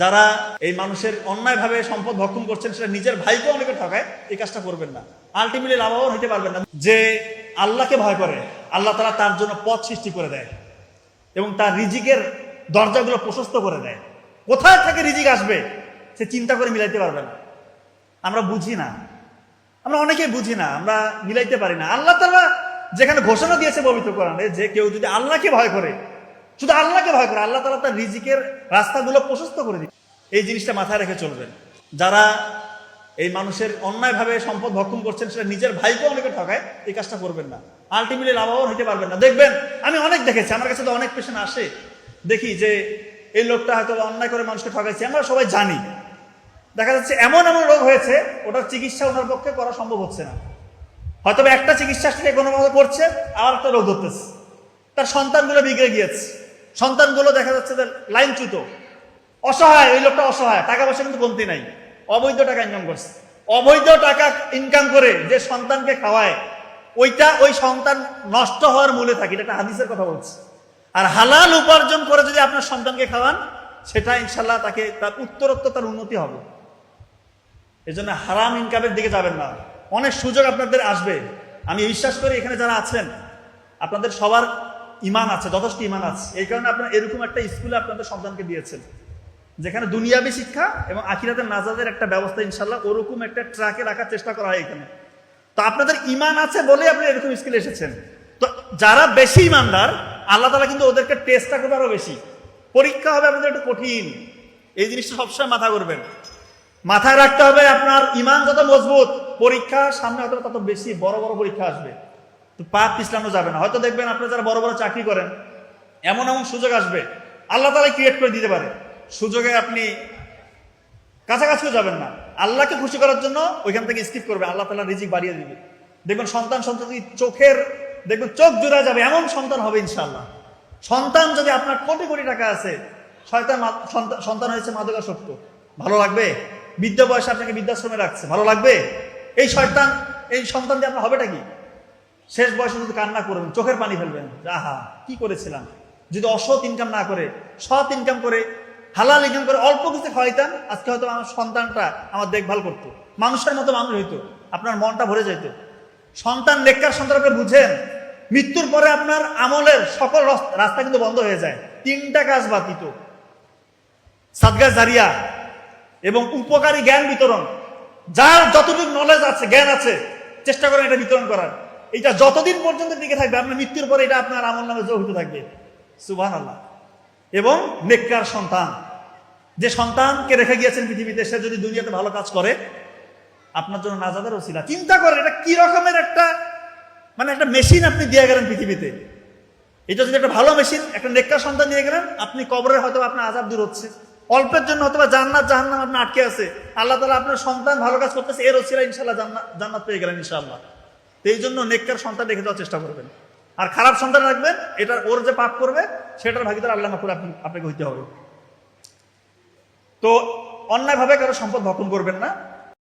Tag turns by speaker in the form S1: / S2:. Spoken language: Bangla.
S1: যারা এই মানুষের অন্যায়ভাবে সম্পদ ভক্ষণ করছেন, সেটা নিজের ভাইকে অনেকে ঠকায়, এই কাজটা করবেন না। আলটিমেটলি লাভবান হতে পারবেন না। যে আল্লাহকে ভয় করে, আল্লাহ তাআলা তার জন্য পথ সৃষ্টি করে দেয় এবং তার রিজিকের দরজাগুলো প্রশস্ত করে দেয়। কোথায় থেকে রিজিক আসবে সে চিন্তা করে মিলাইতে পারবে না। আমরা বুঝি না, আমরা অনেকেই বুঝি না, আমরা মিলাইতে পারি না। আল্লাহ তাআলা যেখানে ঘোষণা দিয়েছে পবিত্র কোরআনে যে কেউ যদি আল্লাহকে ভয় করে, শুধু আল্লাহকে ভয় করে, আল্লাহ তাআলা তার রিজিকের রাস্তাগুলো প্রশস্ত করে দিবে। এই জিনিসটা মাথায় রেখে চলবেন। যারা এই মানুষের অন্যায়ভাবে সম্পদ ভক্ষণ করছেন, সেটা নিজের ভাইকে অনেকে ঠকায়, এই কাজটা করবেন না। আলটিমেটলি লাভবান হতে পারবেন না। দেখবেন, আমি অনেক দেখেছি, আমার কাছে তো অনেক পেশেন্ট আসে, দেখি যে এই লোকটা হয়তো অন্যায় করে মানুষকে ঠকাইছে। আমরা সবাই জানি, দেখা যাচ্ছে এমন এমন রোগ হয়েছে, ওটার চিকিৎসা ওনার পক্ষে করা সম্ভব হচ্ছে না। হয়তো একটা চিকিৎসা থেকে কোনোভাবে করছে, আর একটা রোগ ধরতেছে, তার সন্তানগুলো বিগড়ে গিয়েছে, সন্তানগুলো দেখা যাচ্ছে লাইনচ্যুত, অসহায়। ওই লোকটা অসহায়, টাকা পয়সা কিন্তু কমতি নাই, অবৈধ টাকা ইনকাম করছে। অবৈধ টাকা ইনকাম করে যে সন্তানকে খাওয়ায়, ওই সন্তান নষ্ট হওয়ার মূলে থাকে, এটা একটা হাদিসের কথা বলছে। আর হালাল উপার্জন করে যদি আপনার সন্তানকে খাওয়ান, সেটা ইনশাল্লাহ তাকে তার উত্তরোত্তর তার উন্নতি হবে। এই জন্য হারাম ইনকামের দিকে যাবেন না। অনেক সুযোগ আপনাদের আসবে। আমি বিশ্বাস করি এখানে যারা আছেন আপনাদের সবার ইমান আছে, যথেষ্ট ইমান আছে। এই কারণে আপনারা এরকম একটা স্কুলে আপনাদের সন্তানকে দিয়েছেন, যেখানে দুনিয়াবী শিক্ষা এবং আখিরাতের নাজাতের একটা ব্যবস্থা ইনশাল্লাহ ওরকম একটা ট্র্যাকে রাখার চেষ্টা করা হয় এখানে। তো আপনাদের ইমান আছে বলেই আপনি এরকম স্কুলে এসেছেন। তো যারা বেশি ইমানদার, আল্লাহ তাআলা কিন্তু ওদেরকে টেস্টটা করবে আরো বেশি। পরীক্ষা হবে আপনাদের একটু কঠিন। এই জিনিসটা সবসময় মাথা করবেন, মাথায় রাখতে হবে। আপনার ইমান যত মজবুত, পরীক্ষা সামনে হয়তো তত বেশি বড় বড় পরীক্ষা আসবে, তো পা পিছলানো যাবে না। হয়তো দেখবেন আপনারা যারা বড় বড় চাকরি করেন, এমন এমন সুযোগ আসবে আল্লাহ তাআলা ক্রিয়েট করে দিতে পারে, সুযোগে আপনি কাছাকাছিও যাবেন না। আল্লাহকে খুশি করার জন্য ওইখান থেকে স্কিপ করবে, আল্লাহ তাআলা রিজিক বাড়িয়ে দিবে। দেখবেন সন্তান দেখবেন চোখ জোড়া যাবে, এমন সন্তান হবে ইনশাআল্লাহ। সন্তান যদি আপনার কোটি কোটি টাকা আছে, সন্তান হয়েছে মাদকাসক্ত, ভালো লাগবে? বৃদ্ধ বয়সে আপনাকে বৃদ্ধাশ্রমে রাখছে, ভালো লাগবে? এই সন্তান দিয়ে আপনার হবেটা কি? শেষ বয়সে যদি কান্না করবেন, চোখের পানি ফেলবেন, আহা কি করেছিলাম। যদি অসৎ ইনকাম না করে, সৎ ইনকাম করে, হালাল ইনকাম করে অল্প কিছু খাওয়াইতাম, আজকে হয়তো আমার সন্তানটা আমার দেখভাল করতো, মানুষের মতো মানুষ হইতো, আপনার মনটা ভরে যেত। সন্তান নেককার সন্তান আপনি বুঝেন, মৃত্যুর পরে আপনার আমলের সকল রাস্তা কিন্তু বন্ধ হয়ে যায়। 3টা কাজ ব্যতীত, সাদকা জারিয়া এবং উপকারী জ্ঞান বিতরণ। যার যতটুকু নলেজ আছে, জ্ঞান আছে, চেষ্টা করেন এটা বিতরণ করার। এটা যতদিন পর্যন্ত টিকে থাকবে, আপনার মৃত্যুর পরে এটা আপনার আমল নামে যোগ হতে থাকবে। সুবহানাল্লাহ। এবং নেককার সন্তান, যে সন্তানকে রেখে গিয়েছেন পৃথিবীতে, সে যদি দুনিয়াতে ভালো কাজ করে, আপনার জন্য নাজাতের ওসিলা। চিন্তা করেন এটা কি রকমের একটা মেশিন আপনি দিয়ে গেলেন পৃথিবীতে। এটা যদি একটা ভালো মেশিন, একটা নেককার সন্তান দিয়ে গেলেন, আপনি কবরে হয়তো আপনার আযাব দূর হচ্ছে, অল্পের জন্য হয়তো জান্নাত জাহান্নাম আপনার আটকে আছে, আল্লাহ তাআলা আপনার সন্তান ভালো কাজ করতেছে, এর ওসিলা ইনশাআল্লাহ জান্নাত পেয়ে গেলেন ইনশাআল্লাহ। তো এই জন্য নেককার সন্তান রেখে দেওয়ার চেষ্টা করবেন। আর খারাপ সন্তান রাখবেন, ওর যে পাপ করবে সেটার ভাগিদার আল্লাহ মাফুর আপনাকে হইতে হবে। তো অন্যায়ভাবে কারো সম্পদ ভক্ষণ করবেন না।